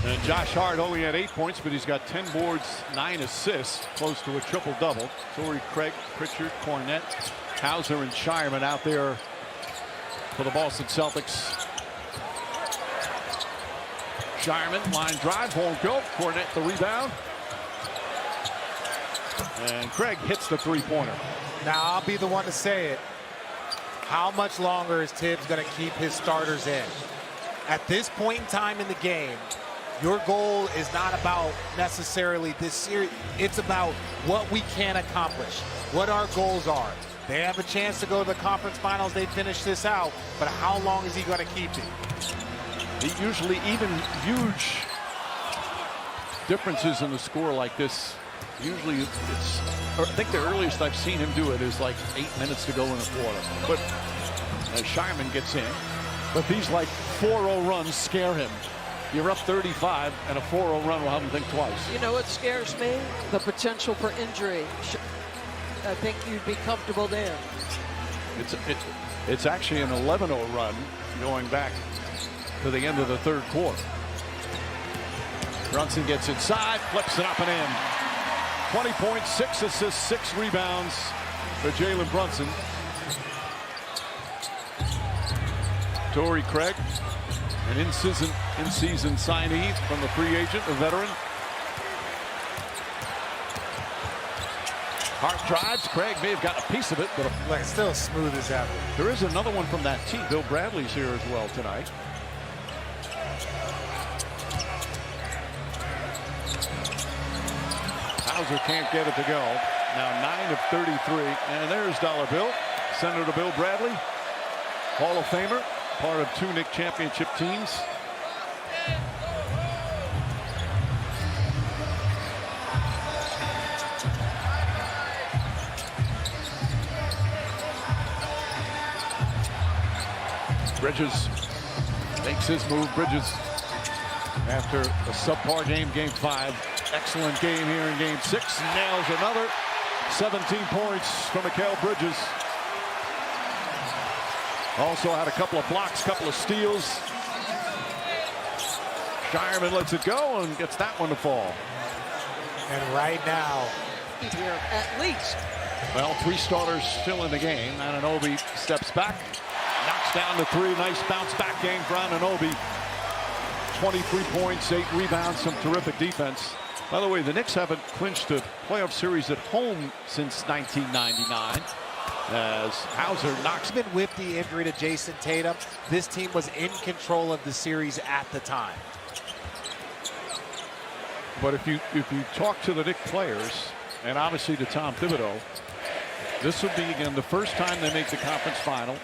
And Josh Hart only had 8 points, but he's got 10 boards, 9 assists, close to a triple-double. Torrey Craig, Pritchard, Cornette, Hauser, and Shireman out there for the Boston Celtics. Shireman, line drive, won't go. Cornette the rebound. And Craig hits the three-pointer. Now I'll be the one to say it. How much longer is Tibbs going to keep his starters in? At this point in time in the game, your goal is not about necessarily this series. It's about what we can accomplish, what our goals are. They have a chance to go to the conference finals. They finish this out, but how long is he going to keep it? He usually, even huge differences in the score like this, usually it's, I think the earliest I've seen him do it is like 8 minutes to go in a quarter. But as Shireman gets in, but these like 4-0 runs scare him. You're up 35, and a 4-0 run will have him think twice. You know what scares me? The potential for injury. I think you'd be comfortable there. It's actually an 11-0 run going back to the end of the third quarter. Brunson gets inside, flips it up and in. 20 points, 6 assists, 6 rebounds for Jalen Brunson. Torrey Craig, an in-season signee from the free agent, a veteran. Hart drives. Craig may have got a piece of it, but Like, still smooth as ever. there is another one from that team. Bill Bradley's here as well tonight. Hauser can't get it to go. Now 9 of 33, and there's Dollar Bill. Senator Bill Bradley, Hall of Famer, part of 2 Knicks championship teams. Bridges makes his move. Bridges, after a subpar game, game 5. Excellent game here in game 6. Nails another. 17 points from Mikal Bridges. Also had a couple of blocks, couple of steals. Shireman lets it go and gets that one to fall. And right now, Here, at least. Well, 3 starters still in the game. Anunoby steps back, knocks down the 3. Nice bounce back game for Anunoby. 23 points, 8 rebounds, some terrific defense. By the way, the Knicks haven't clinched a playoff series at home since 1999. As Hauser knocks. even with the injury to Jason Tatum, this team was in control of the series at the time. But if you talk to the Knicks players, and obviously to Tom Thibodeau, this would be again the first time they make the conference final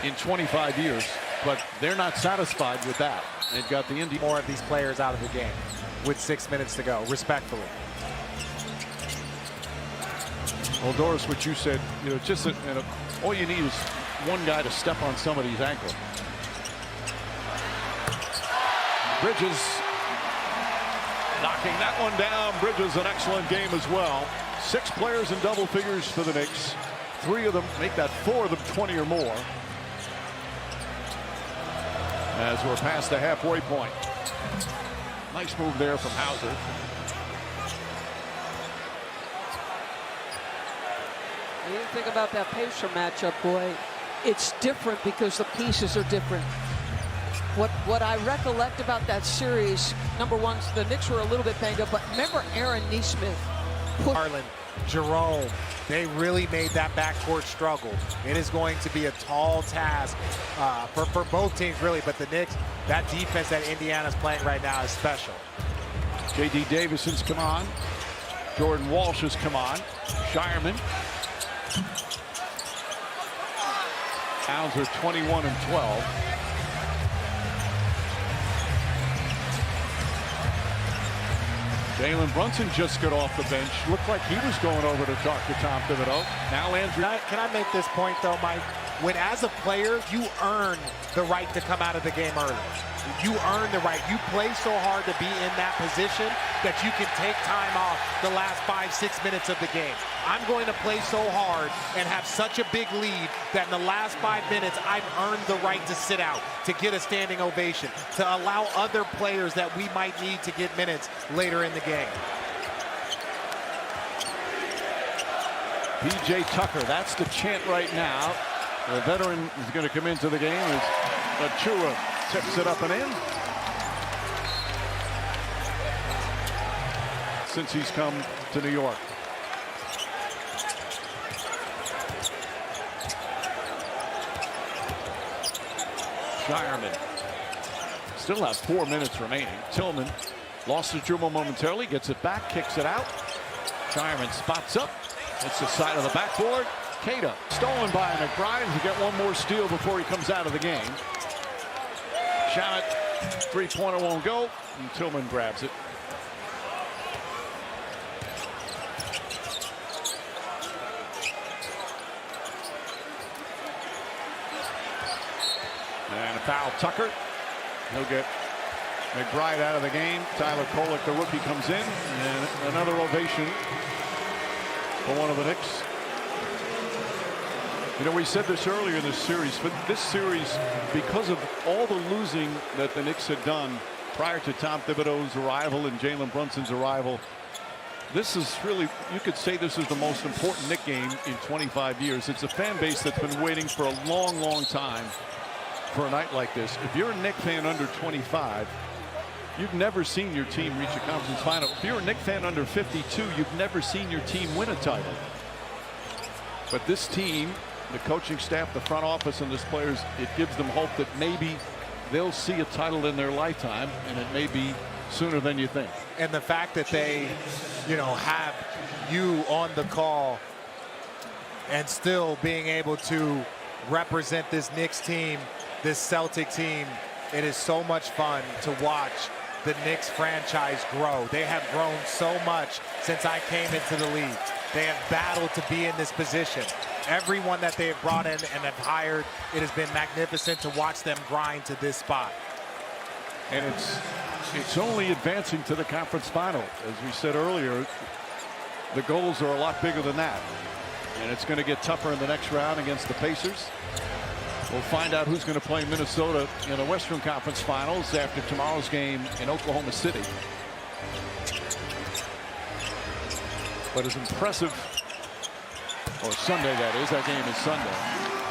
in 25 years. But they're not satisfied with that. They've got the Indy. More of these players out of the game with 6 minutes to go, respectfully. Well, Doris, what you said, you know, just all you need is one guy to step on somebody's ankle. Bridges knocking that one down. Bridges, an excellent game as well. 6 players in double figures for the Knicks. 3 of them make that 4 of them 20 or more. As we're past the halfway point. Nice move there from Hauser. What do you think about that Pacer matchup, boy? It's different because the pieces are different. What I recollect about that series, number one, the Knicks were a little bit banged up, but remember Aaron Nesmith. Garland, Jerome, they really made that backcourt struggle. It is going to be a tall task for both teams, really, but the Knicks, that defense that Indiana's playing right now is special. J.D. Davison's come on. Jordan Walsh has come on. Shireman. Hauser 21 and 12. Jalen Brunson just got off the bench. Looked like he was going over to talk to Tom Thibodeau. Now Landry. Can I make this point, though, Mike? when as a player, you earn the right to come out of the game early. You earn the right. You play so hard to be in that position that you can take time off the last 5-6 minutes of the game. I'm going to play so hard and have such a big lead that in the last 5 minutes, I've earned the right to sit out, to get a standing ovation, to allow other players that we might need to get minutes later in the game. P.J. Tucker, that's the chant right now. The veteran is going to come into the game as Achua tips it up and in. Since he's come to New York. Shireman still have 4 minutes remaining. Tillman lost the dribble momentarily, gets it back, kicks it out. Shireman spots up. It's the side of the backboard. Cada stolen by McBride to get one more steal before he comes out of the game. Shot it, three-pointer won't go, and Tillman grabs it. And a foul, Tucker. He'll get McBride out of the game. Tyler Kolek, the rookie, comes in, and another ovation for one of the Knicks. You know, we said this earlier in this series, but this series, because of all the losing that the Knicks had done prior to Tom Thibodeau's arrival and Jalen Brunson's arrival, this is really, you could say this is the most important Knick game in 25 years. It's a fan base that's been waiting for a long, long time for a night like this. If you're a Knick fan under 25, you've never seen your team reach a conference final. If you're a Knick fan under 52, you've never seen your team win a title. But this team, the coaching staff, the front office, and the players, it gives them hope that maybe they'll see a title in their lifetime, and it may be sooner than you think. And the fact that they, you know, have you on the call and still being able to represent this Knicks team, this Celtic team, it is so much fun to watch the Knicks franchise grow. They have grown so much since I came into the league. They have battled to be in this position. Everyone that they have brought in and have hired, it has been magnificent to watch them grind to this spot. And it's only advancing to the conference final. As we said earlier, the goals are a lot bigger than that. And it's going to get tougher in the next round against the Pacers. We'll find out who's going to play Minnesota in the Western Conference Finals after tomorrow's game in Oklahoma City. But as impressive, or Sunday that is, that game is Sunday.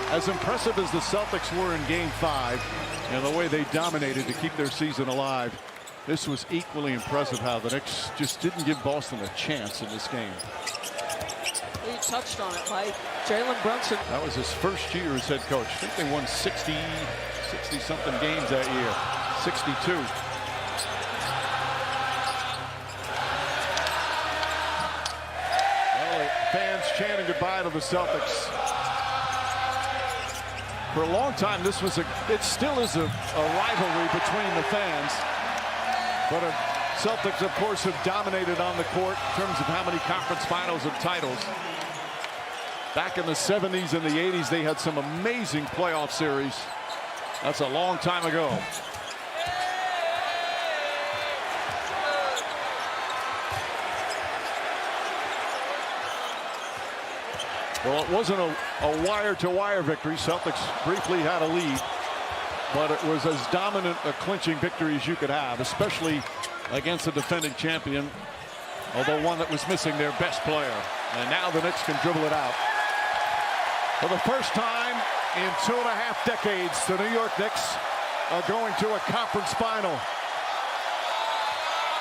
As impressive as the Celtics were in Game 5 and the way they dominated to keep their season alive, this was equally impressive how the Knicks just didn't give Boston a chance in this game. He touched on it, Mike. Jalen Brunson. That was his first year as head coach. I think they won 60-something games that year. 62. Well, the fans chanting goodbye to the Celtics. For a long time, it still is a rivalry between the fans. But the Celtics, of course, have dominated on the court in terms of how many conference finals and titles. Back in the 70s and the 80s, they had some amazing playoff series. That's a long time ago. Well, it wasn't a wire-to-wire victory. Celtics briefly had a lead, but it was as dominant a clinching victory as you could have, especially against a defending champion, although one that was missing their best player. And now the Knicks can dribble it out. For the first time in 2.5 decades, the New York Knicks are going to a conference final.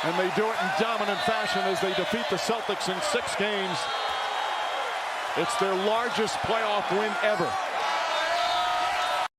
And they do it in dominant fashion as they defeat the Celtics in 6 games. It's their largest playoff win ever.